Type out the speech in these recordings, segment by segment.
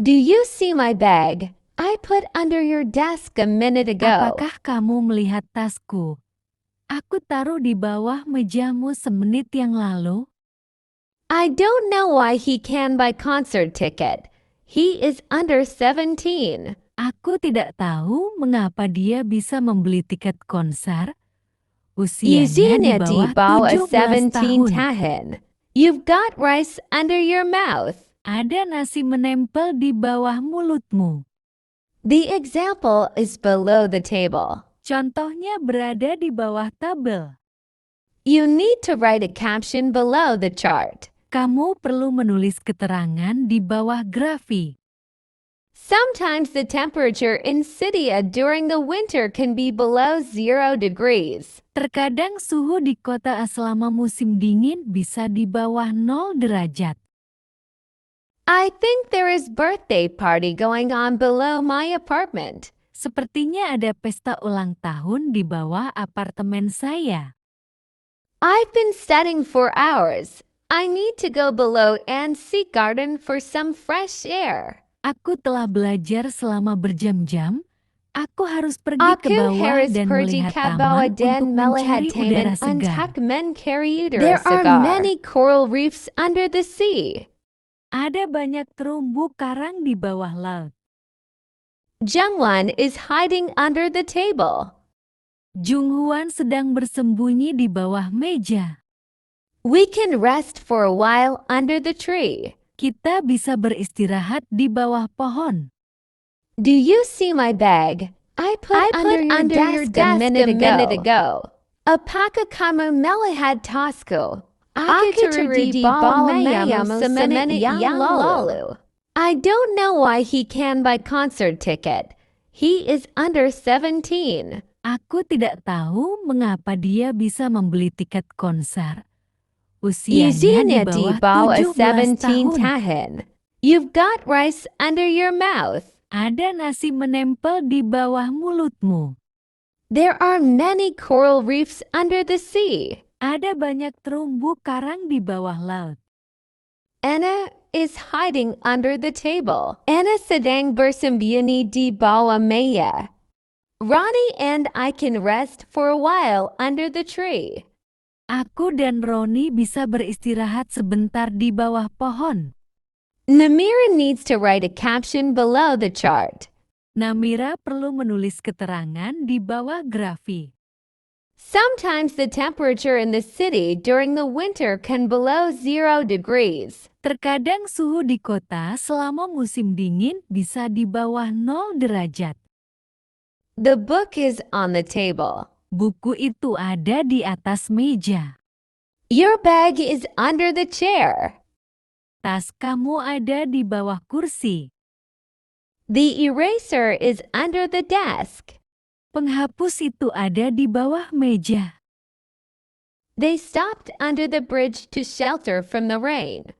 Do you see my bag? I put under your desk a minute ago. Apakah kamu melihat tasku? Aku taruh di bawah mejamu semenit yang lalu. I don't know why he can buy concert ticket. He is under 17. Aku tidak tahu mengapa dia bisa membeli tiket konser. Usianya di Eugenia di bawah bawah 17 17 tahun. tahun. You've got rice under your mouth. Ada nasi menempel di bawah mulutmu. The example is below the table. Contohnya berada di bawah tabel. You need to write a caption below the chart. Kamu perlu menulis keterangan di bawah grafi. Sometimes the temperature in Scythia during the winter can be below 0 degrees. Terkadang suhu di kota selama musim dingin bisa di bawah 0 derajat. I think there is birthday party going on below my apartment. Sepertinya ada pesta ulang tahun di bawah apartemen saya. I've been studying for hours. I need to go below and see garden for some fresh air. Aku telah belajar selama berjam-jam. Aku harus pergi ke Aku bawah harus dan pergi melihat ke bawah taman dan untuk melihat mencari udara taman segar. untuk mencari udara There segar. are many coral reefs under the sea. Ada banyak terumbu karang di bawah laut. Jungwon is hiding under the table. Jungwon sedang bersembunyi di bawah meja. We can rest for a while under the tree. Kita bisa beristirahat di bawah pohon. Do you see my bag? I put under your desk a minute ago. Apaka kamu melihat tasku? Aku taruh di bawah mejamu semenit yang lalu. I don't know why he can buy concert ticket. He is under 17. Aku tidak tahu mengapa dia bisa membeli tiket konser. Usianya di bawah 17 tahun. tahun. You've got rice under your mouth. Ada nasi menempel di bawah mulutmu. There are many coral reefs under the sea. Ada banyak terumbu karang di bawah laut. Anna is hiding under the table. Anna sedang bersembunyi di bawah meja. Ronnie and I can rest for a while under the tree. Aku dan Roni bisa beristirahat sebentar di bawah pohon. Namira needs to write a caption below the chart. Namira perlu menulis keterangan di bawah grafi. Sometimes the temperature in the city during the winter can below 0 degrees. Terkadang suhu di kota selama musim dingin bisa di bawah 0 derajat. The book is on the table. Buku itu ada di atas meja. Your bag is under the chair. Tas kamu ada di bawah kursi. The eraser is under the desk. Penghapus itu ada di bawah meja. They stopped under the bridge to shelter from the rain.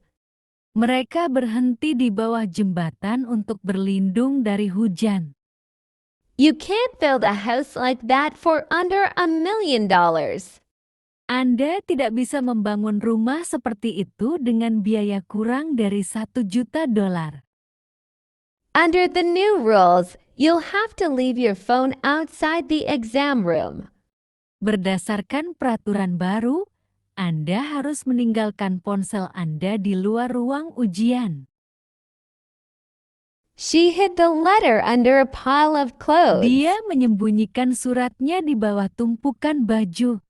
Mereka berhenti di bawah jembatan untuk berlindung dari hujan. You can't build a house like that for under $1 million. Anda tidak bisa membangun rumah seperti itu dengan biaya kurang dari $1 juta. Under the new rules, you'll have to leave your phone outside the exam room. Berdasarkan peraturan baru, Anda harus meninggalkan ponsel Anda di luar ruang ujian. She hid the letter under a pile of clothes. Dia menyembunyikan suratnya di bawah tumpukan baju.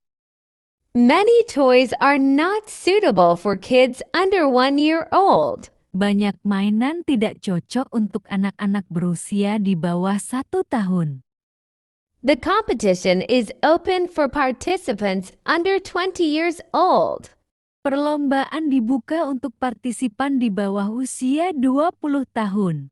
Many toys are not suitable for kids under 1 year old. Banyak mainan tidak cocok untuk anak-anak berusia di bawah 1 tahun. The competition is open for participants under 20 years old. Perlombaan dibuka untuk partisipan di bawah usia 20 tahun.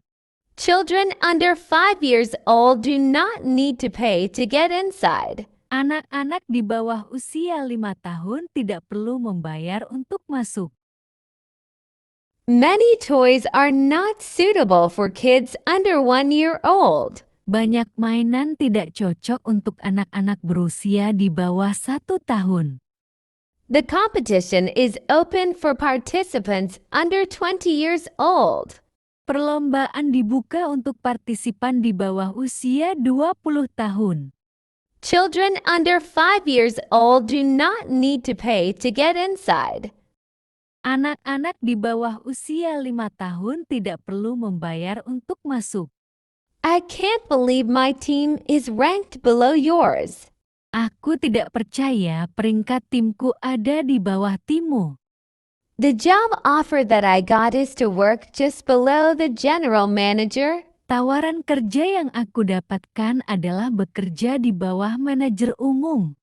Children under 5 years old do not need to pay to get inside. Anak-anak di bawah usia 5 tahun tidak perlu membayar untuk masuk. Many toys are not suitable for kids under 1 year old. Banyak mainan tidak cocok untuk anak-anak berusia di bawah 1 tahun. The competition is open for participants under 20 years old. Perlombaan dibuka untuk partisipan di bawah usia 20 tahun. Children under 5 years old do not need to pay to get inside. Anak-anak di bawah usia 5 tahun tidak perlu membayar untuk masuk. I can't believe my team is ranked below yours. Aku tidak percaya peringkat timku ada di bawah timmu. The job offer that I got is to work just below the general manager. Tawaran kerja yang aku dapatkan adalah bekerja di bawah manajer umum.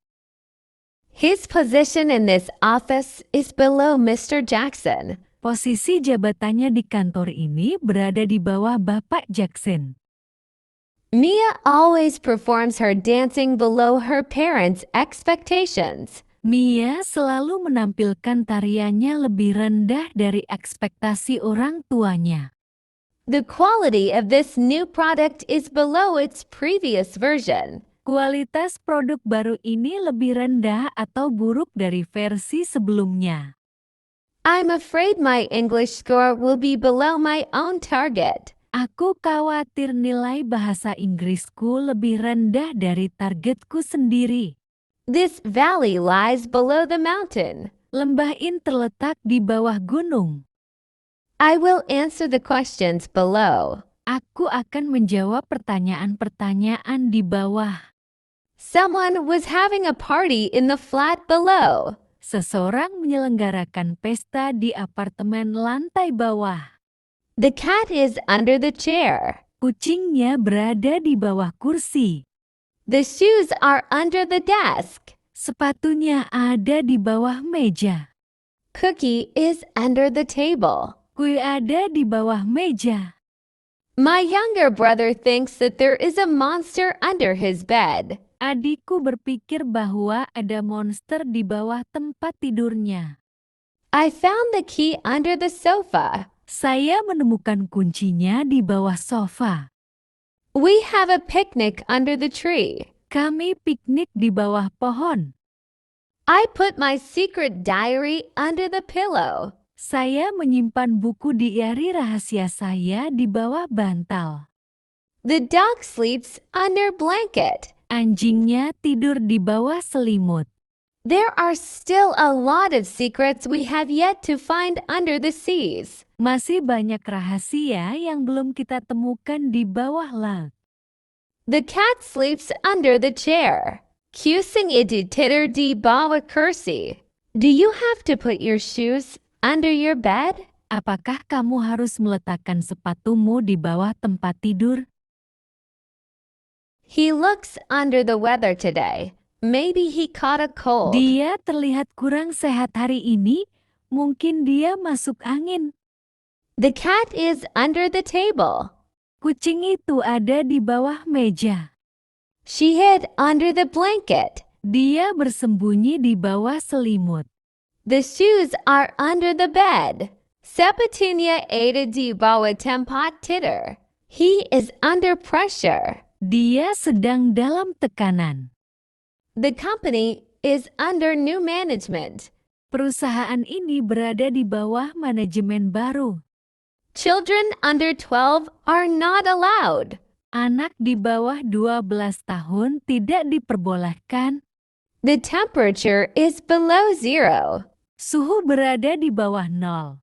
His position in this office is below Mr. Jackson. Posisi jabatannya di kantor ini berada di bawah Bapak Jackson. Mia always performs her dancing below her parents' expectations. Mia selalu menampilkan tariannya lebih rendah dari ekspektasi orang tuanya. The quality of this new product is below its previous version. Kualitas produk baru ini lebih rendah atau buruk dari versi sebelumnya. I'm afraid my English score will be below my own target. Aku khawatir nilai bahasa Inggrisku lebih rendah dari targetku sendiri. This valley lies below the mountain. Lembah ini terletak di bawah gunung. I will answer the questions below. Aku akan menjawab pertanyaan-pertanyaan di bawah. Someone was having a party in the flat below. Seseorang menyelenggarakan pesta di apartemen lantai bawah. The cat is under the chair. Kucingnya berada di bawah kursi. The shoes are under the desk. Sepatunya ada di bawah meja. Cookie is under the table. Kue ada di bawah meja. My younger brother thinks that there is a monster under his bed. Adikku berpikir bahwa ada monster di bawah tempat tidurnya. I found the key under the sofa. Saya menemukan kuncinya di bawah sofa. We have a picnic under the tree. Kami piknik di bawah pohon. I put my secret diary under the pillow. Saya menyimpan buku diari rahasia saya di bawah bantal. The dog sleeps under blanket. Anjingnya tidur di bawah selimut. There are still a lot of secrets we have yet to find under the seas. Masih banyak rahasia yang belum kita temukan di bawah laut. The cat sleeps under the chair. Kusing itu tidur di bawah kursi. Do you have to put your shoes under your bed? Apakah kamu harus meletakkan sepatumu di bawah tempat tidur? He looks under the weather today. Maybe he caught a cold. Dia terlihat kurang sehat hari ini. Mungkin dia masuk angin. The cat is under the table. Kucing itu ada di bawah meja. She hid under the blanket. Dia bersembunyi di bawah selimut. The shoes are under the bed. Sepatunya ada di bawah tempat tidur. He is under pressure. Dia sedang dalam tekanan. The company is under new management. Perusahaan ini berada di bawah manajemen baru. Children under 12 are not allowed. Anak di bawah 12 tahun tidak diperbolehkan. The temperature is below zero. Suhu berada di bawah 0.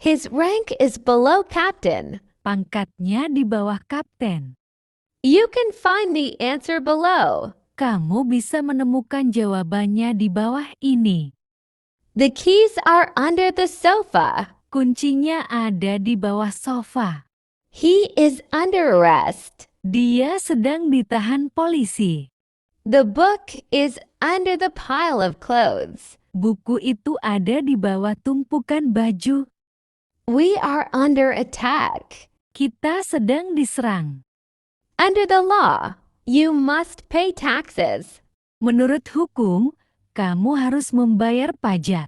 His rank is below captain. Pangkatnya di bawah kapten. You can find the answer below. Kamu bisa menemukan jawabannya di bawah ini. The keys are under the sofa. Kuncinya ada di bawah sofa. He is under arrest. Dia sedang ditahan polisi. The book is under the pile of clothes. Buku itu ada di bawah tumpukan baju. We are under attack. Kita sedang diserang. Under the law, you must pay taxes. Menurut hukum, kamu harus membayar pajak.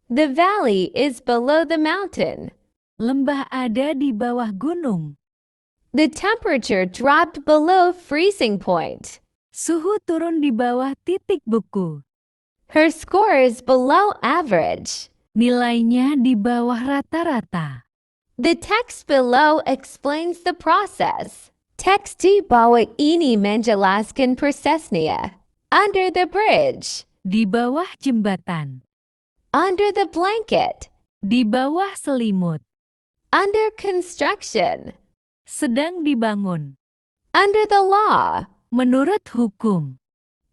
The valley is below the mountain. Lembah ada di bawah gunung. The temperature dropped below freezing point. Suhu turun di bawah titik beku. Her score is below average. Nilainya di bawah rata-rata. The text below explains the process. Teks di bawah ini menjelaskan prosesnya. Under the bridge. Di bawah jembatan. Under the blanket. Di bawah selimut. Under construction. Sedang dibangun. Under the law. Menurut hukum.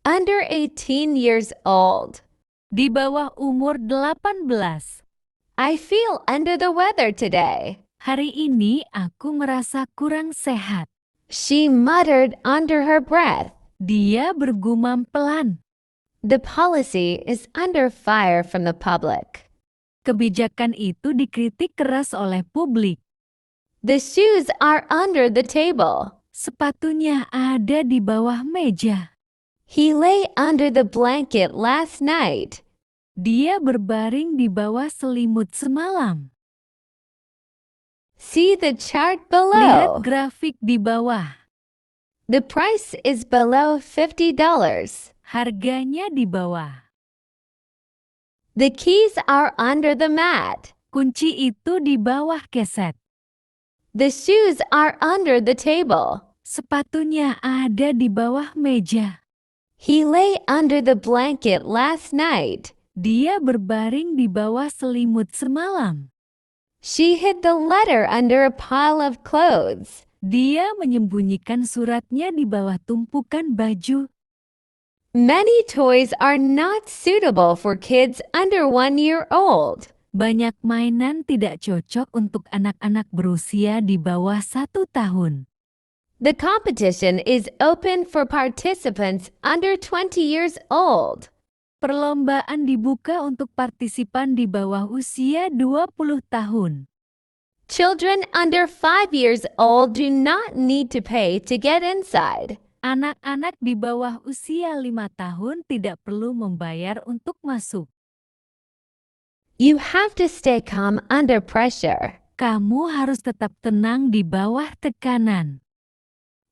Under 18 years old. Di bawah umur 18. I feel under the weather today. Hari ini aku merasa kurang sehat. She muttered under her breath. Dia bergumam pelan. The policy is under fire from the public. Kebijakan itu dikritik keras oleh publik. The shoes are under the table. Sepatunya ada di bawah meja. He lay under the blanket last night. Dia berbaring di bawah selimut semalam. See the chart Lihat below. grafik di bawah. The price is below $50. Harganya di bawah. The keys are under the mat. Kunci itu di bawah keset. The shoes are under the table. Sepatunya ada di bawah meja. He lay under the blanket last night. Dia berbaring di bawah selimut semalam. She hid the letter under a pile of clothes. Dia menyembunyikan suratnya di bawah tumpukan baju. Many toys are not suitable for kids under 1 year old. Banyak mainan tidak cocok untuk anak-anak berusia di bawah 1 tahun. The competition is open for participants under 20 years old. Perlombaan dibuka untuk partisipan di bawah usia 20 tahun. Children under 5 years old do not need to pay to get inside. Anak-anak di bawah usia 5 tahun tidak perlu membayar untuk masuk. You have to stay calm under pressure. Kamu harus tetap tenang di bawah tekanan.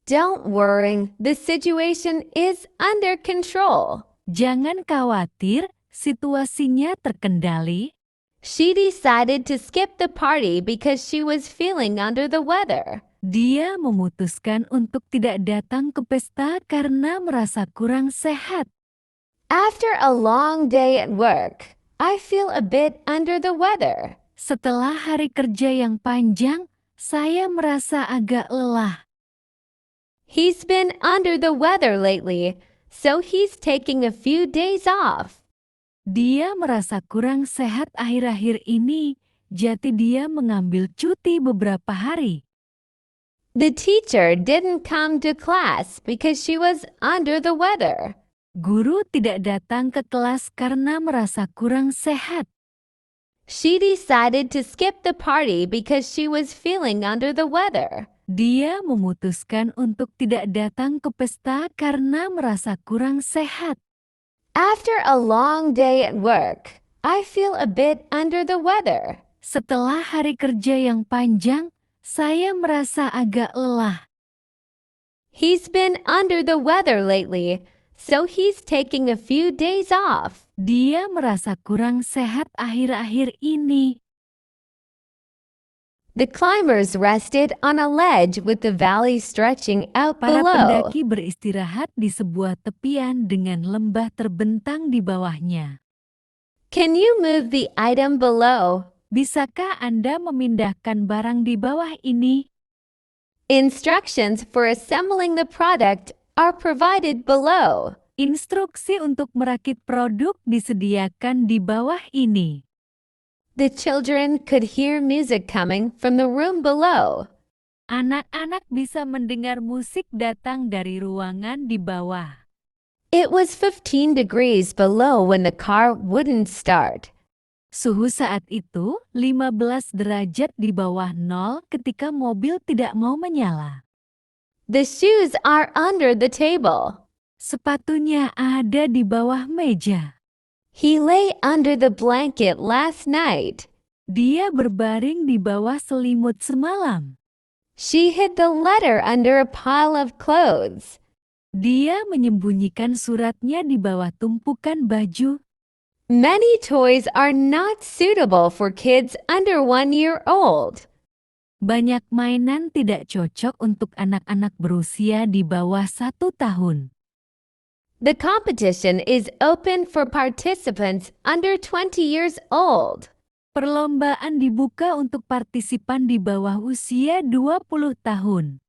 Don't worry, the situation is under control. Jangan khawatir, situasinya terkendali. She decided to skip the party because she was feeling under the weather. Dia memutuskan untuk tidak datang ke pesta karena merasa kurang sehat. After a long day at work, I feel a bit under the weather. Setelah hari kerja yang panjang, saya merasa agak lelah. He's been under the weather lately, so he's taking a few days off. Dia merasa kurang sehat akhir-akhir ini, jadi dia mengambil cuti beberapa hari. The teacher didn't come to class because she was under the weather. Guru tidak datang ke kelas karena merasa kurang sehat. She decided to skip the party because she was feeling under the weather. Dia memutuskan untuk tidak datang ke pesta karena merasa kurang sehat. After a long day at work, I feel a bit under the weather. Setelah hari kerja yang panjang, saya merasa agak lelah. He's been under the weather lately, so he's taking a few days off. Dia merasa kurang sehat akhir-akhir ini. The climbers rested on a ledge with the valley stretching out Para below. pendaki beristirahat di sebuah tepian dengan lembah terbentang di bawahnya. Can you move the item below? Bisakah Anda memindahkan barang di bawah ini? Instructions for assembling the product are provided below. Instruksi untuk merakit produk disediakan di bawah ini. The children could hear music coming from the room below. Anak-anak bisa mendengar musik datang dari ruangan di bawah. It was 15 degrees below when the car wouldn't start. Suhu saat itu 15 derajat di bawah nol ketika mobil tidak mau menyala. The shoes are under the table. Sepatunya ada di bawah meja. He lay under the blanket last night. Dia berbaring di bawah selimut semalam. She hid the letter under a pile of clothes. Dia menyembunyikan suratnya di bawah tumpukan baju. Many toys are not suitable for kids under 1 year old. Banyak mainan tidak cocok untuk anak-anak berusia di bawah 1 tahun. The competition is open for participants under 20 years old. Perlombaan dibuka untuk partisipan di bawah usia 20 tahun.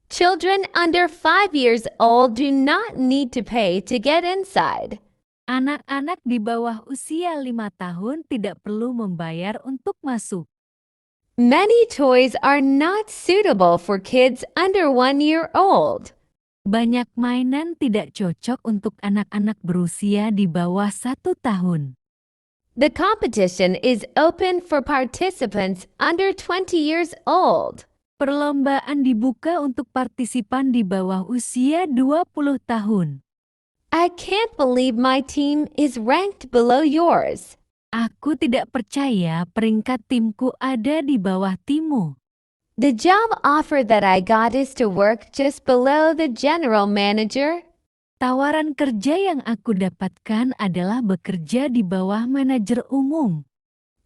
Children under 5 years old do not need to pay to get inside. Anak-anak di bawah usia 5 tahun tidak perlu membayar untuk masuk. Many toys are not suitable for kids under 1 year old. Banyak mainan tidak cocok untuk anak-anak berusia di bawah 1 tahun. The competition is open for participants under 20 years old. Perlombaan dibuka untuk partisipan di bawah usia 20 tahun. I can't believe my team is ranked below yours. Aku tidak percaya peringkat timku ada di bawah timmu. The job offer that I got is to work just below the general manager. Tawaran kerja yang aku dapatkan adalah bekerja di bawah manajer umum.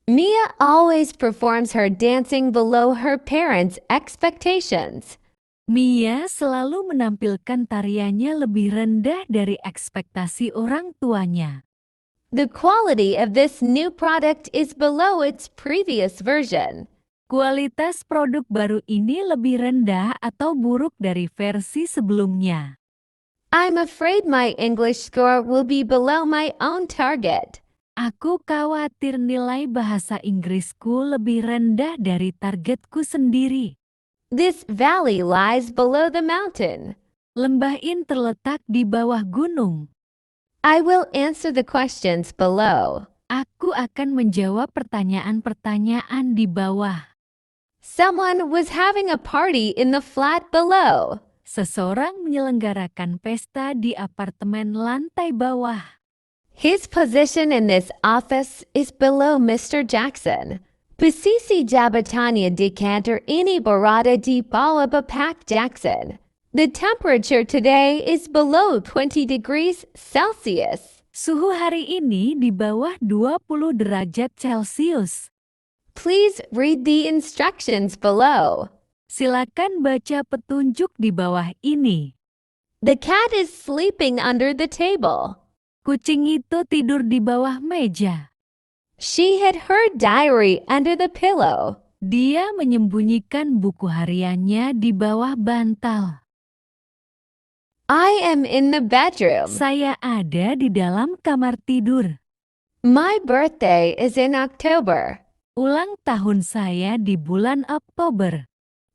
Mia always performs her dancing below her parents' expectations. Mia selalu menampilkan tariannya lebih rendah dari ekspektasi orang tuanya. The quality of this new product is below its previous version. Kualitas produk baru ini lebih rendah atau buruk dari versi sebelumnya. I'm afraid my English score will be below my own target. Aku khawatir nilai bahasa Inggrisku lebih rendah dari targetku sendiri. This valley lies below the mountain. Lembah ini terletak di bawah gunung. I will answer the questions below. Aku akan menjawab pertanyaan-pertanyaan di bawah. Someone was having a party in the flat below. Seseorang menyelenggarakan pesta di apartemen lantai bawah. His position in this office is below Mr. Jackson. Pasisi jabatannya di kantor ini berada di bawah Bapak Jackson. The temperature today is below 20 degrees Celsius. Suhu hari ini di bawah 20 derajat Celcius. Please read the instructions below. Silakan baca petunjuk di bawah ini. The cat is sleeping under the table. Kucing itu tidur di bawah meja. She hid her diary under the pillow. Dia menyembunyikan buku hariannya di bawah bantal. I am in the bedroom. Saya ada di dalam kamar tidur. My birthday is in October. Ulang tahun saya di bulan Oktober.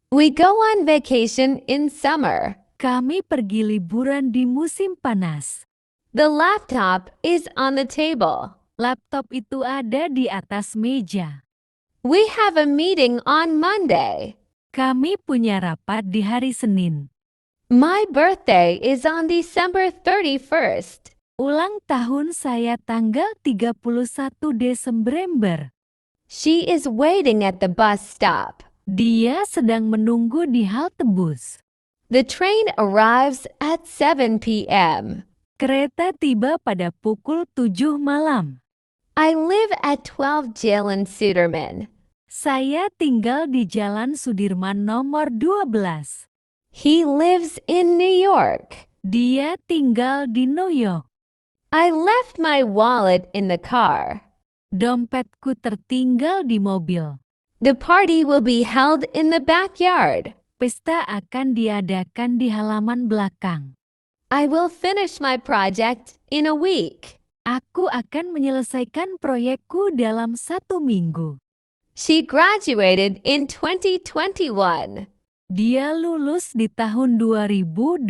We go on vacation in summer. Kami pergi liburan di musim panas. The laptop is on the table. Laptop itu ada di atas meja. We have a meeting on Monday. Kami punya rapat di hari Senin. My birthday is on December 31st. Ulang tahun saya tanggal 31 Desember. She is waiting at the bus stop. Dia sedang menunggu di halte bus. The train arrives at 7 p.m. Kereta tiba pada pukul 7 malam. I live at 12 Jalan Sudirman. Saya tinggal di Jalan Sudirman nomor 12. He lives in New York. Dia tinggal di New York. I left my wallet in the car. Dompetku tertinggal di mobil. The party will be held in the backyard. Pesta akan diadakan di halaman belakang. I will finish my project in a week. Aku akan menyelesaikan proyekku dalam 1 minggu. She graduated in 2021. Dia lulus di tahun 2021.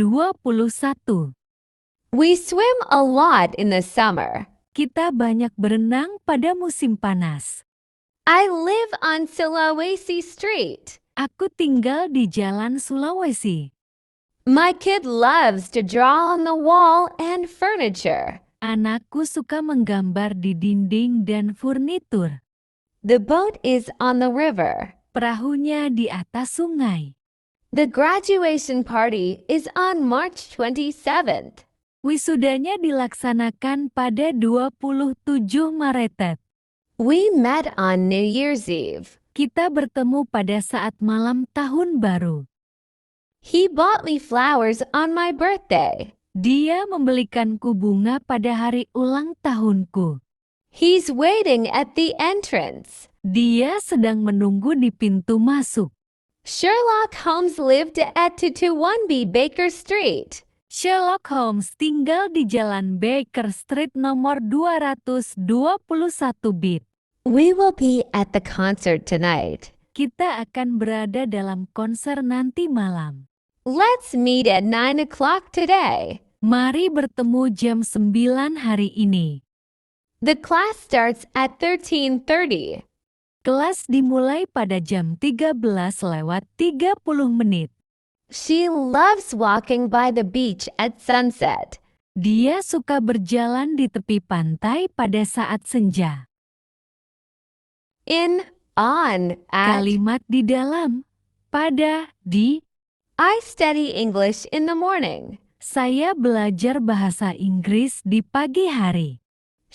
We swim a lot in the summer. Kita banyak berenang pada musim panas. I live on Sulawesi Street. Aku tinggal di Jalan Sulawesi. My kid loves to draw on the wall and furniture. Anakku suka menggambar di dinding dan furnitur. The boat is on the river. Perahunya di atas sungai. The graduation party is on March 27th. Wisudanya dilaksanakan pada 27 Maret. We met on New Year's Eve. Kita bertemu pada saat malam tahun baru. He bought me flowers on my birthday. Dia membelikanku bunga pada hari ulang tahunku. He's waiting at the entrance. Dia sedang menunggu di pintu masuk. Sherlock Holmes lived at 221B Baker Street. Sherlock Holmes tinggal di Jalan Baker Street nomor 221 bit. We will be at the concert tonight. Kita akan berada dalam konser nanti malam. Let's meet at 9 o'clock today. Mari bertemu jam 9 hari ini. The class starts at 13:30. Kelas dimulai pada jam 13:30 menit. She loves walking by the beach at sunset. Dia suka berjalan di tepi pantai pada saat senja. In, on, at. Kalimat di dalam, pada, di. I study English in the morning. Saya belajar bahasa Inggris di pagi hari.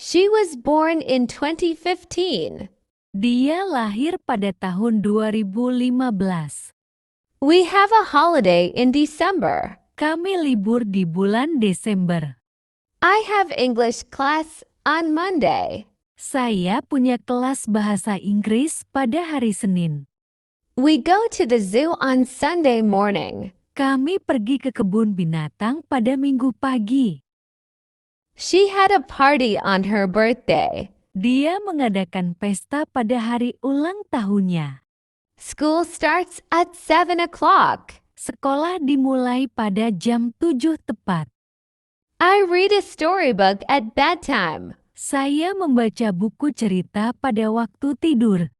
She was born in 2015. Dia lahir pada tahun 2015. We have a holiday in December. Kami libur di bulan Desember. I have English class on Monday. Saya punya kelas bahasa Inggris pada hari Senin. We go to the zoo on Sunday morning. Kami pergi ke kebun binatang pada Minggu pagi. She had a party on her birthday. Dia mengadakan pesta pada hari ulang tahunnya. School starts at 7 o'clock. Sekolah dimulai pada jam 7 tepat. I read a storybook at bedtime. Saya membaca buku cerita pada waktu tidur.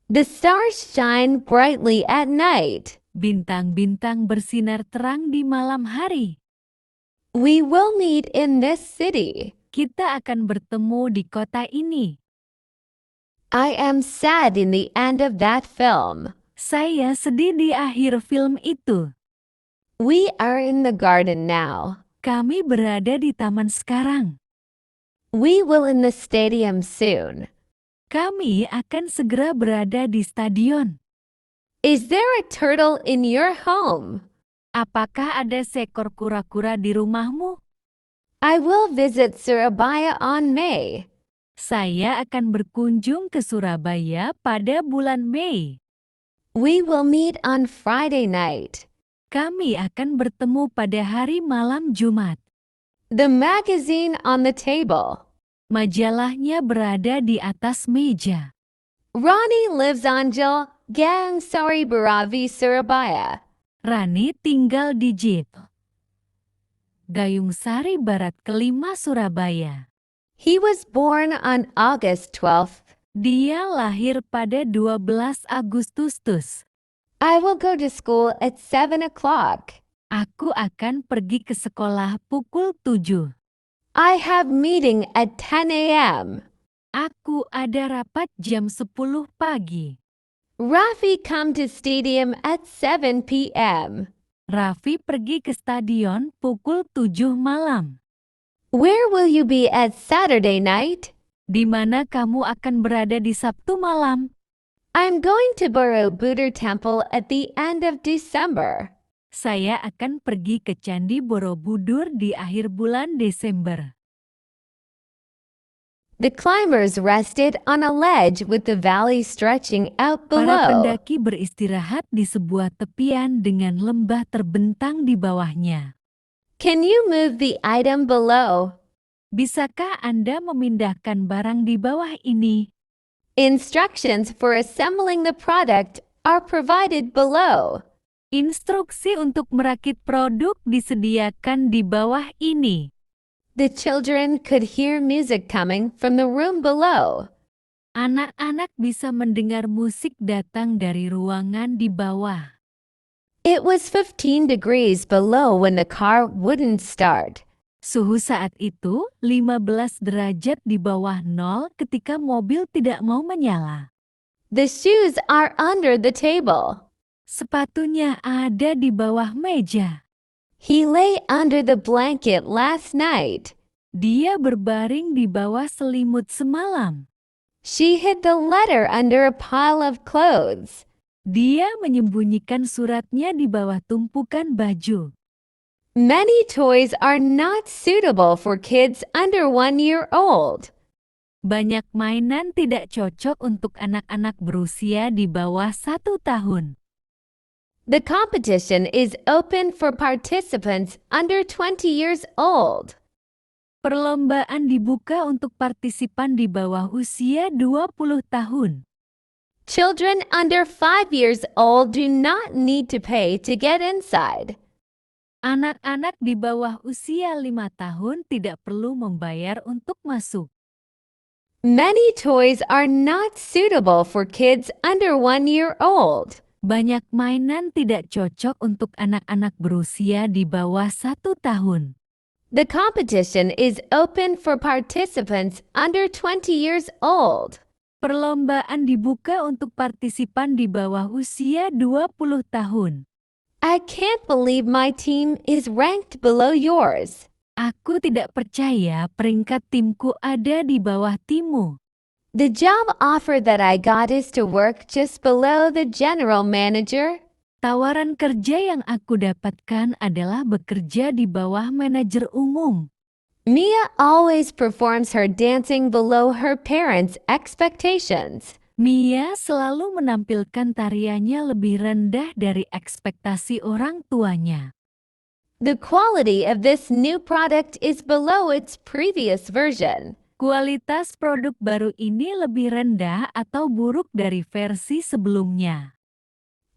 The stars shine brightly at night. Bintang-bintang bersinar terang di malam hari. We will meet in this city. Kita akan bertemu di kota ini. I am sad in the end of that film. Saya sedih di akhir film itu. We are in the garden now. Kami berada di taman sekarang. We will in the stadium soon. Kami akan segera berada di stadion. Is there a turtle in your home? Apakah ada seekor kura-kura di rumahmu? I will visit Surabaya on May. Saya akan berkunjung ke Surabaya pada bulan Mei. We will meet on Friday night. Kami akan bertemu pada hari malam Jumat. The magazine on the table. Majalahnya berada di atas meja. Ronnie lives on Jil, Gang Sari Baravi, Surabaya. Rani tinggal di Jit, Gayung Sari Barat kelima, Surabaya. He was born on August 12th. Dia lahir pada 12 Agustus. I will go to school at 7 o'clock. Aku akan pergi ke sekolah pukul 7. I have meeting at 10 a.m. Aku ada rapat jam 10 pagi. Rafi come to stadium at 7 p.m. Raffi pergi ke stadion pukul 7 malam. Where will you be at Saturday night? Di mana kamu akan berada di Sabtu malam? I'm going to Borobudur Temple at the end of December. Saya akan pergi ke Candi Borobudur di akhir bulan Desember. The climbers rested on a ledge with the valley stretching out Para below. pendaki beristirahat di sebuah tepian dengan lembah terbentang di bawahnya. Can you move the item below? Bisakah Anda memindahkan barang di bawah ini? Instructions for assembling the product are provided below. Instruksi untuk merakit produk disediakan di bawah ini. The children could hear music coming from the room below. Anak-anak bisa mendengar musik datang dari ruangan di bawah. It was 15 degrees below when the car wouldn't start. Suhu saat itu 15 derajat di bawah nol ketika mobil tidak mau menyala. The shoes are under the table. Sepatunya ada di bawah meja. He lay under the blanket last night. Dia berbaring di bawah selimut semalam. She hid the letter under a pile of clothes. Dia menyembunyikan suratnya di bawah tumpukan baju. Many toys are not suitable for kids under 1 year old. Banyak mainan tidak cocok untuk anak-anak berusia di bawah 1 tahun. The competition is open for participants under 20 years old. Perlombaan dibuka untuk partisipan di bawah usia 20 tahun. Children under 5 years old do not need to pay to get inside. Anak-anak di bawah usia 5 tahun tidak perlu membayar untuk masuk. Many toys are not suitable for kids under 1 year old. Banyak mainan tidak cocok untuk anak-anak berusia di bawah 1 tahun. The competition is open for participants under 20 years old. Perlombaan dibuka untuk partisipan di bawah usia 20 tahun. I can't believe my team is ranked below yours. Aku tidak percaya peringkat timku ada di bawah timmu. The job offer that I got is to work just below the general manager. Tawaran kerja yang aku dapatkan adalah bekerja di bawah manajer umum. Mia always performs her dancing below her parents' expectations. Mia selalu menampilkan tariannya lebih rendah dari ekspektasi orang tuanya. The quality of this new product is below its previous version. Kualitas produk baru ini lebih rendah atau buruk dari versi sebelumnya.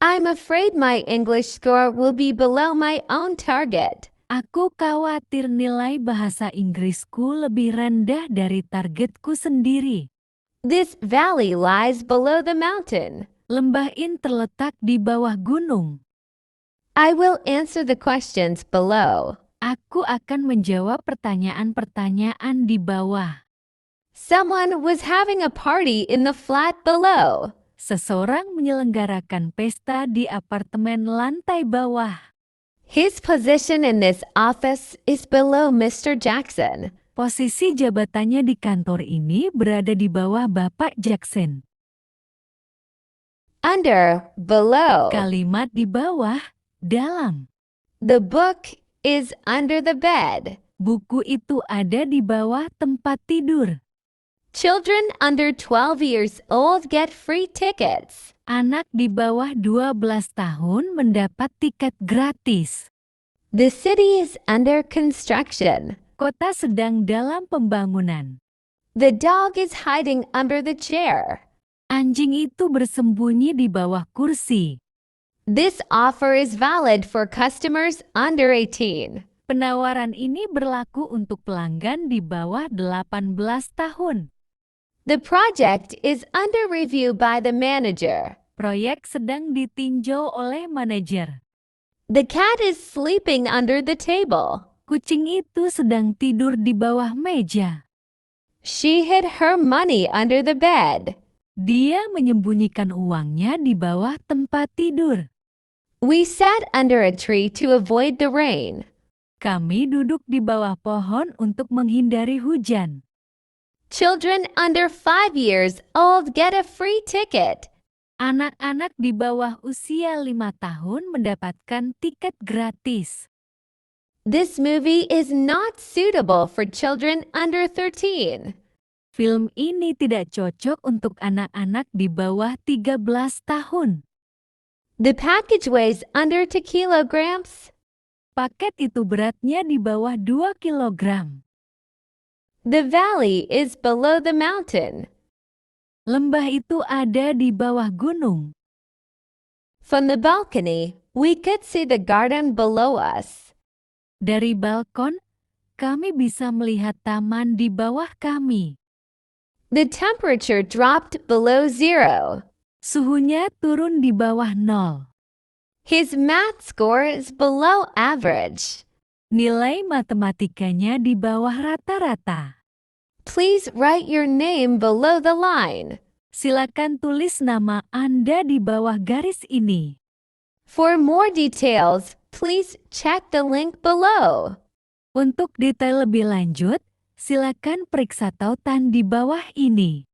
I'm afraid my English score will be below my own target. Aku khawatir nilai bahasa Inggrisku lebih rendah dari targetku sendiri. This valley lies below the mountain. Lembah ini terletak di bawah gunung. I will answer the questions below. Aku akan menjawab pertanyaan-pertanyaan di bawah. Someone was having a party in the flat below. Seseorang menyelenggarakan pesta di apartemen lantai bawah. His position in this office is below Mr. Jackson. Posisi jabatannya di kantor ini berada di bawah Bapak Jackson. Under, below. Kalimat di bawah, dalam. The book is under the bed. Buku itu ada di bawah tempat tidur. Children under 12 years old get free tickets. Anak di bawah 12 tahun mendapat tiket gratis. The city is under construction. Kota sedang dalam pembangunan. The dog is hiding under the chair. Anjing itu bersembunyi di bawah kursi. This offer is valid for customers under 18. Penawaran ini berlaku untuk pelanggan di bawah 18 tahun. The project is under review by the manager. Proyek sedang ditinjau oleh manajer. The cat is sleeping under the table. Kucing itu sedang tidur di bawah meja. She hid her money under the bed. Dia menyembunyikan uangnya di bawah tempat tidur. We sat under a tree to avoid the rain. Kami duduk di bawah pohon untuk menghindari hujan. Children under 5 years old get a free ticket. Anak-anak di bawah usia 5 tahun mendapatkan tiket gratis. This movie is not suitable for children under 13. Film ini tidak cocok untuk anak-anak di bawah 13 tahun. The package weighs under 2 kilograms. Paket itu beratnya di bawah 2 kilogram. The valley is below the mountain. Lembah itu ada di bawah gunung. From the balcony, we could see the garden below us. Dari balkon, kami bisa melihat taman di bawah kami. The temperature dropped below 0. Suhunya turun di bawah 0. His math score is below average. Nilai matematikanya di bawah rata-rata. Please write your name below the line. Silakan tulis nama Anda di bawah garis ini. For more details, please check the link below. Untuk detail lebih lanjut, silakan periksa tautan di bawah ini.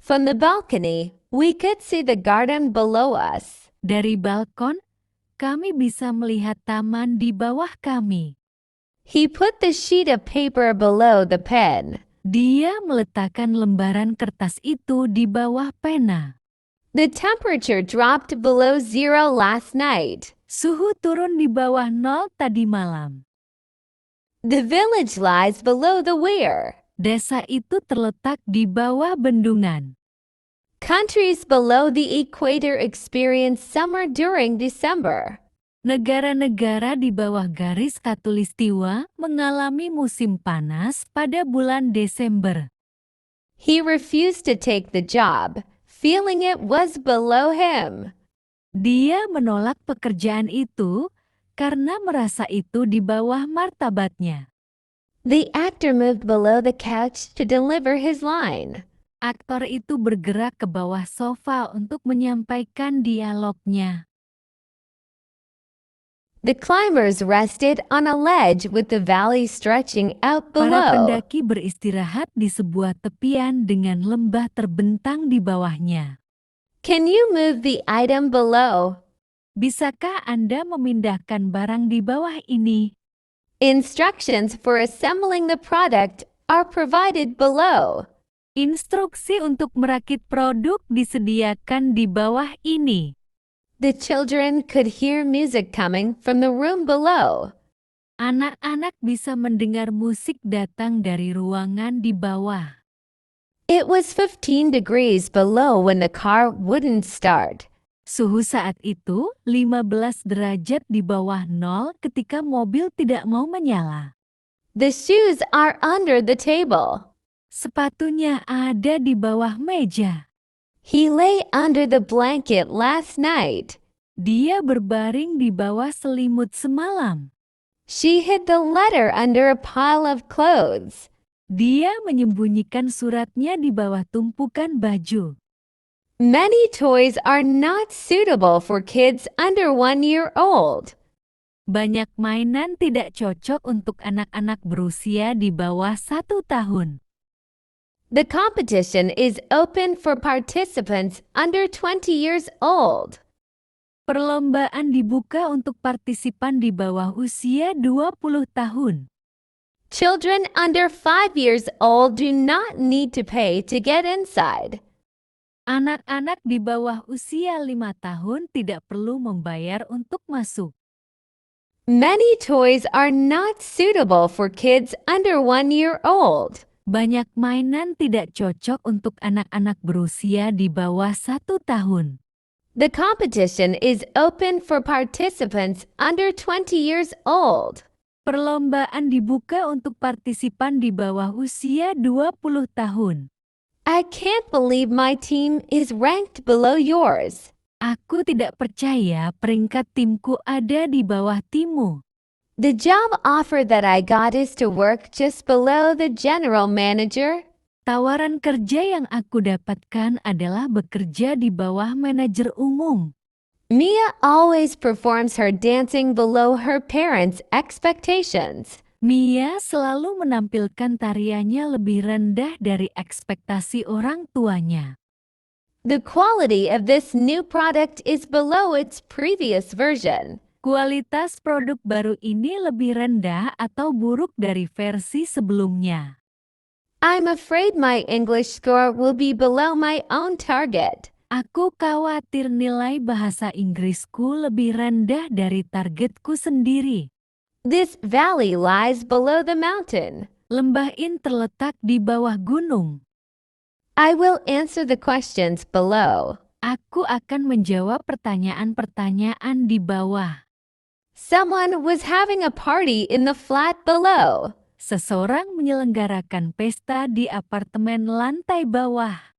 From the balcony, we could see the garden below us. Dari balkon, kami bisa melihat taman di bawah kami. He put the sheet of paper below the pen. Dia meletakkan lembaran kertas itu di bawah pena. The temperature dropped below 0 last night. Suhu turun di bawah 0 tadi malam. The village lies below the weir. Desa itu terletak di bawah bendungan. Countries below the equator experience summer during December. Negara-negara di bawah garis khatulistiwa mengalami musim panas pada bulan Desember. He refused to take the job, feeling it was below him. Dia menolak pekerjaan itu karena merasa itu di bawah martabatnya. The actor moved below the couch to deliver his line. Aktor itu bergerak ke bawah sofa untuk menyampaikan dialognya. The climbers rested on a ledge with the valley stretching out Para below. pendaki beristirahat di sebuah tepian dengan lembah terbentang di bawahnya. Can you move the item below? Bisakah Anda memindahkan barang di bawah ini? Instructions for assembling the product are provided below. Instruksi untuk merakit produk disediakan di bawah ini. The children could hear music coming from the room below. Anak-anak bisa mendengar musik datang dari ruangan di bawah. It was 15 degrees below when the car wouldn't start. Suhu saat itu 15 derajat di bawah 0 ketika mobil tidak mau menyala. The shoes are under the table. Sepatunya ada di bawah meja. He lay under the blanket last night. Dia berbaring di bawah selimut semalam. She hid the letter under a pile of clothes. Dia menyembunyikan suratnya di bawah tumpukan baju. Many toys are not suitable for kids under 1 year old. Banyak mainan tidak cocok untuk anak-anak berusia di bawah 1 tahun. The competition is open for participants under 20 years old. Perlombaan dibuka untuk partisipan di bawah usia 20 tahun. Children under 5 years old do not need to pay to get inside. Anak-anak di bawah usia 5 tahun tidak perlu membayar untuk masuk. Many toys are not suitable for kids under 1 year old. Banyak mainan tidak cocok untuk anak-anak berusia di bawah 1 tahun. The competition is open for participants under 20 years old. Perlombaan dibuka untuk partisipan di bawah usia 20 tahun. I can't believe my team is ranked below yours. Aku tidak percaya peringkat timku ada di bawah timmu. The job offer that I got is to work just below the general manager. Tawaran kerja yang aku dapatkan adalah bekerja di bawah manajer umum. Mia always performs her dancing below her parents' expectations. Mia selalu menampilkan tariannya lebih rendah dari ekspektasi orang tuanya. The quality of this new product is below its previous version. Kualitas produk baru ini lebih rendah atau buruk dari versi sebelumnya. I'm afraid my English score will be below my own target. Aku khawatir nilai bahasa Inggrisku lebih rendah dari targetku sendiri. This valley lies below the mountain. Lembah ini terletak di bawah gunung. I will answer the questions below. Aku akan menjawab pertanyaan-pertanyaan di bawah. Someone was having a party in the flat below. Seseorang menyelenggarakan pesta di apartemen lantai bawah.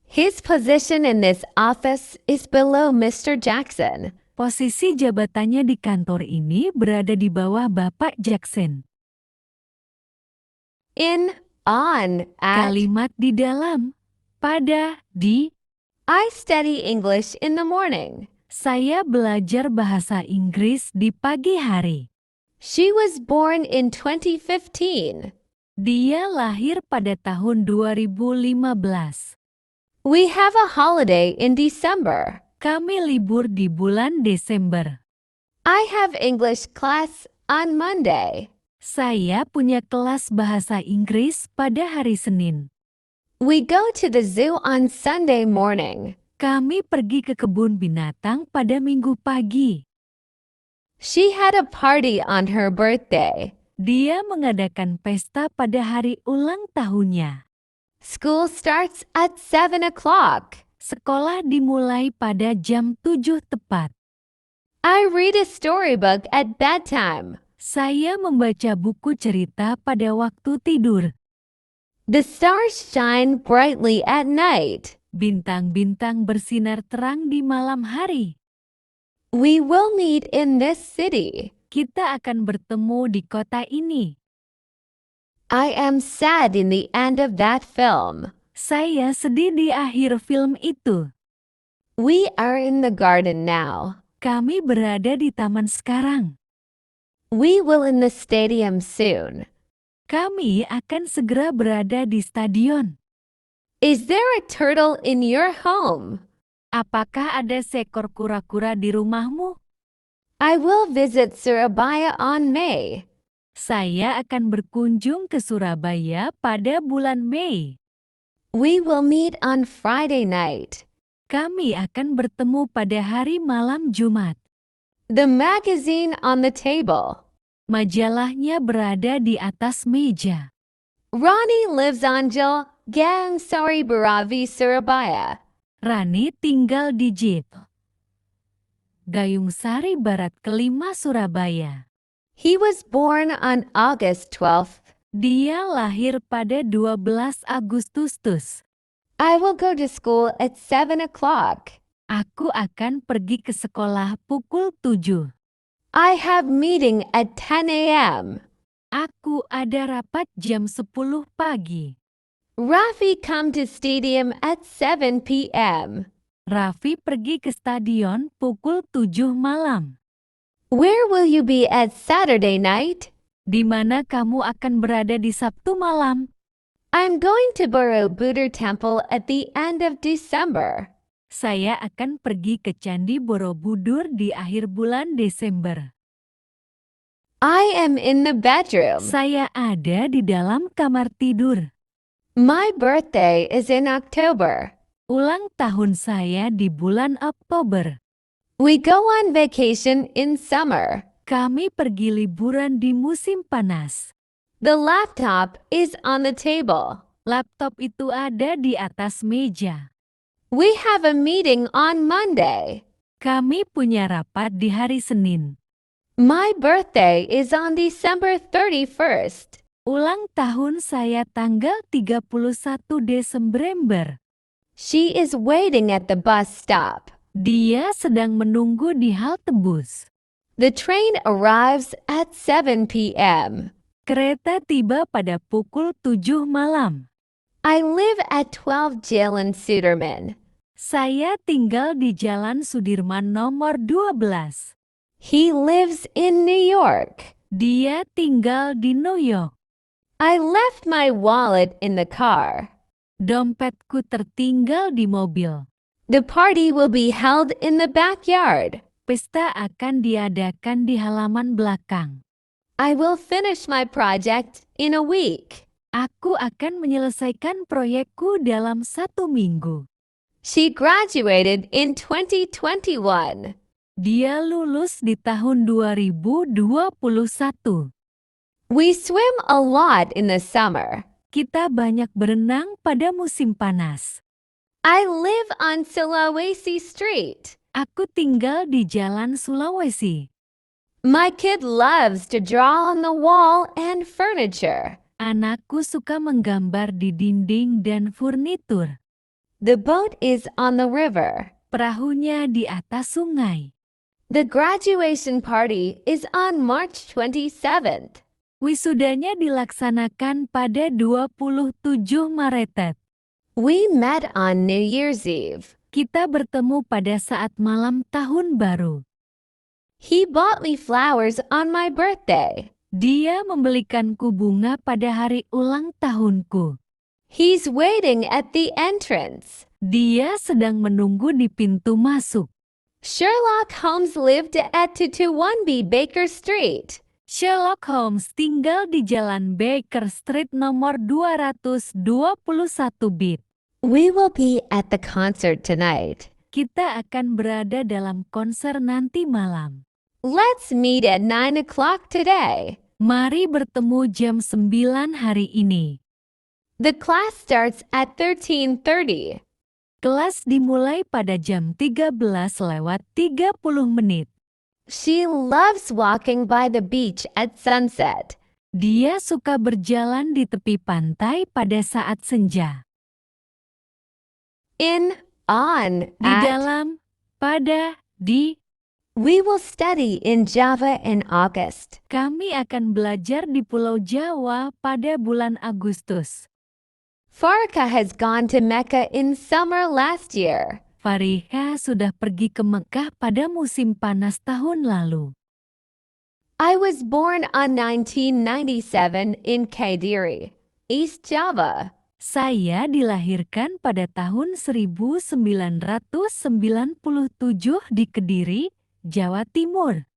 His position in this office is below Mr. Jackson. Posisi jabatannya di kantor ini berada di bawah Bapak Jackson. In, on, at. Kalimat di dalam, pada, di. I study English in the morning. Saya belajar bahasa Inggris di pagi hari. She was born in 2015. Dia lahir pada tahun 2015. We have a holiday in December. Kami libur di bulan Desember. I have English class on Monday. Saya punya kelas bahasa Inggris pada hari Senin. We go to the zoo on Sunday morning. Kami pergi ke kebun binatang pada Minggu pagi. She had a party on her birthday. Dia mengadakan pesta pada hari ulang tahunnya. School starts at 7 o'clock. Sekolah dimulai pada jam 7 tepat. I read a storybook at bedtime. Saya membaca buku cerita pada waktu tidur. The stars shine brightly at night. Bintang-bintang bersinar terang di malam hari. We will meet in this city. Kita akan bertemu di kota ini. I am sad in the end of that film. Saya sedih di akhir film itu. We are in the garden now. Kami berada di taman sekarang. We will in the stadium soon. Kami akan segera berada di stadion. Is there a turtle in your home? Apakah ada seekor kura-kura di rumahmu? I will visit Surabaya on May. Saya akan berkunjung ke Surabaya pada bulan Mei. We will meet on Friday night. Kami akan bertemu pada hari malam Jumat. The magazine on the table. Majalahnya berada di atas meja. Ronnie lives on Jil Gang Sari Baravi, Surabaya. Rani tinggal di Jip Gayung Sari Barat kelima, Surabaya. He was born on August 12th. Dia lahir pada 12 Agustus. I will go to school at 7 o'clock. Aku akan pergi ke sekolah pukul 7. I have meeting at 10 a.m. Aku ada rapat jam 10 pagi. Rafi come to stadium at 7 p.m. Raffi pergi ke stadion pukul 7 malam. Where will you be at Saturday night? Di mana kamu akan berada di Sabtu malam? I'm going to Borobudur Temple at the end of December. Saya akan pergi ke Candi Borobudur di akhir bulan Desember. I am in the bedroom. Saya ada di dalam kamar tidur. My birthday is in October. Ulang tahun saya di bulan Oktober. We go on vacation in summer. Kami pergi liburan di musim panas. The laptop is on the table. Laptop itu ada di atas meja. We have a meeting on Monday. Kami punya rapat di hari Senin. My birthday is on December 31st. Ulang tahun saya tanggal 31 Desember. She is waiting at the bus stop. Dia sedang menunggu di halte bus. The train arrives at 7 p.m. Kereta tiba pada pukul 7 malam. I live at 12 Jalan Sudirman. Saya tinggal di Jalan Sudirman nomor 12. He lives in New York. Dia tinggal di New York. I left my wallet in the car. Dompetku tertinggal di mobil. The party will be held in the backyard. Pesta akan diadakan di halaman belakang. I will finish my project in a week. Aku akan menyelesaikan proyekku dalam 1 minggu. She graduated in 2021. Dia lulus di tahun 2021. We swim a lot in the summer. Kita banyak berenang pada musim panas. I live on Sulawesi Street. Aku tinggal di Jalan Sulawesi. My kid loves to draw on the wall and furniture. Anakku suka menggambar di dinding dan furnitur. The boat is on the river. Perahunya di atas sungai. The graduation party is on March 27th. Wisudanya dilaksanakan pada 27 Maret. We met on New Year's Eve. Kita bertemu pada saat malam tahun baru. He bought me flowers on my birthday. Dia membelikanku bunga pada hari ulang tahunku. He's waiting at the entrance. Dia sedang menunggu di pintu masuk. Sherlock Holmes lived at 221B Baker Street. Sherlock Holmes tinggal di Jalan Baker Street nomor 221 bit. We will be at the concert tonight. Kita akan berada dalam konser nanti malam. Let's meet at 9 o'clock today. Mari bertemu jam 9 hari ini. The class starts at 13:30. Kelas dimulai pada jam 13:30. She loves walking by the beach at sunset. Dia suka berjalan di tepi pantai pada saat senja. In, on, Di at. dalam, pada, di. We will study in Java in August. Kami akan belajar di Pulau Jawa pada bulan Agustus. Farka has gone to Mecca in summer last year. Fariha sudah pergi ke Mekah pada musim panas tahun lalu. I was born on 1997 in Kediri, East Java. Saya dilahirkan pada tahun 1997 di Kediri, Jawa Timur.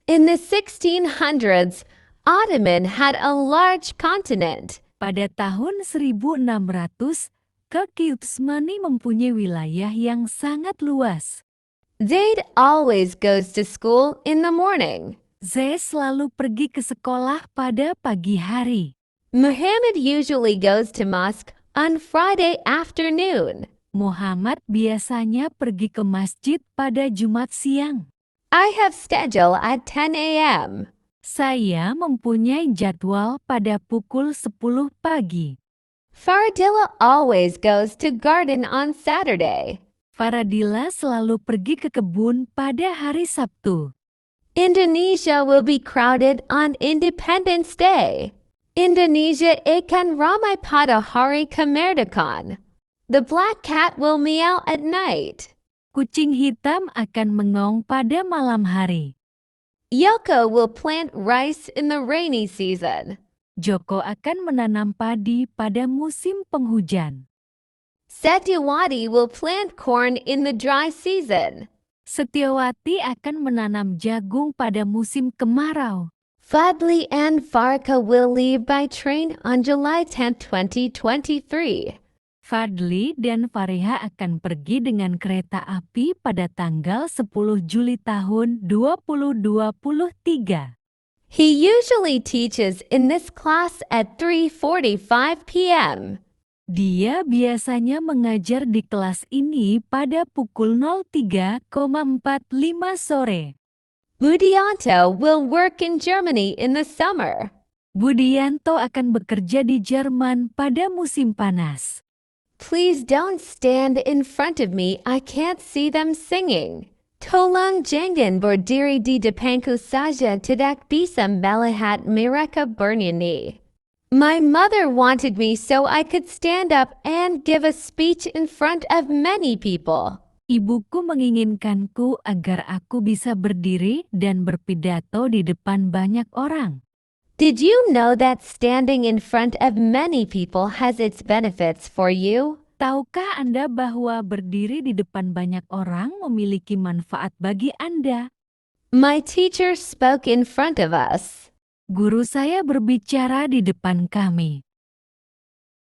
In the 1600s, Ottoman had a large continent. Pada tahun 1600, Turki Utsmani mempunyai wilayah yang sangat luas. Zaid always goes to school in the morning. Zaid selalu pergi ke sekolah pada pagi hari. Muhammad usually goes to mosque on Friday afternoon. Muhammad biasanya pergi ke masjid pada Jumat siang. I have schedule at 10 a.m. Saya mempunyai jadwal pada pukul 10 pagi. Faradilla always goes to garden on Saturday. Faradila selalu pergi ke kebun pada hari Sabtu. Indonesia will be crowded on Independence Day. Indonesia akan ramai pada hari kemerdekaan. The black cat will meow at night. Kucing hitam akan mengong pada malam hari. Yoko will plant rice in the rainy season. Joko akan menanam padi pada musim penghujan. Setiawati will plant corn in the dry season. Setiawati akan menanam jagung pada musim kemarau. Fadli and Farka will leave by train on July 10, 2023. Fadli dan Fariha akan pergi dengan kereta api pada tanggal 10 Juli tahun 2023. He usually teaches in this class at 3:45 p.m. Dia biasanya mengajar di kelas ini pada pukul 03.45 sore. Budianto will work in Germany in the summer. Budianto akan bekerja di Jerman pada musim panas. Please don't stand in front of me, I can't see them singing. Tolong jangan berdiri di depanku saja, tidak bisa melihat mereka bernyanyi. My mother wanted me so I could stand up and give a speech in front of many people. Ibuku menginginkanku agar aku bisa berdiri dan berpidato di depan banyak orang. Did you know that standing in front of many people has its benefits for you? Tahukah Anda bahwa berdiri di depan banyak orang memiliki manfaat bagi Anda? My teacher spoke in front of us. Guru saya berbicara di depan kami.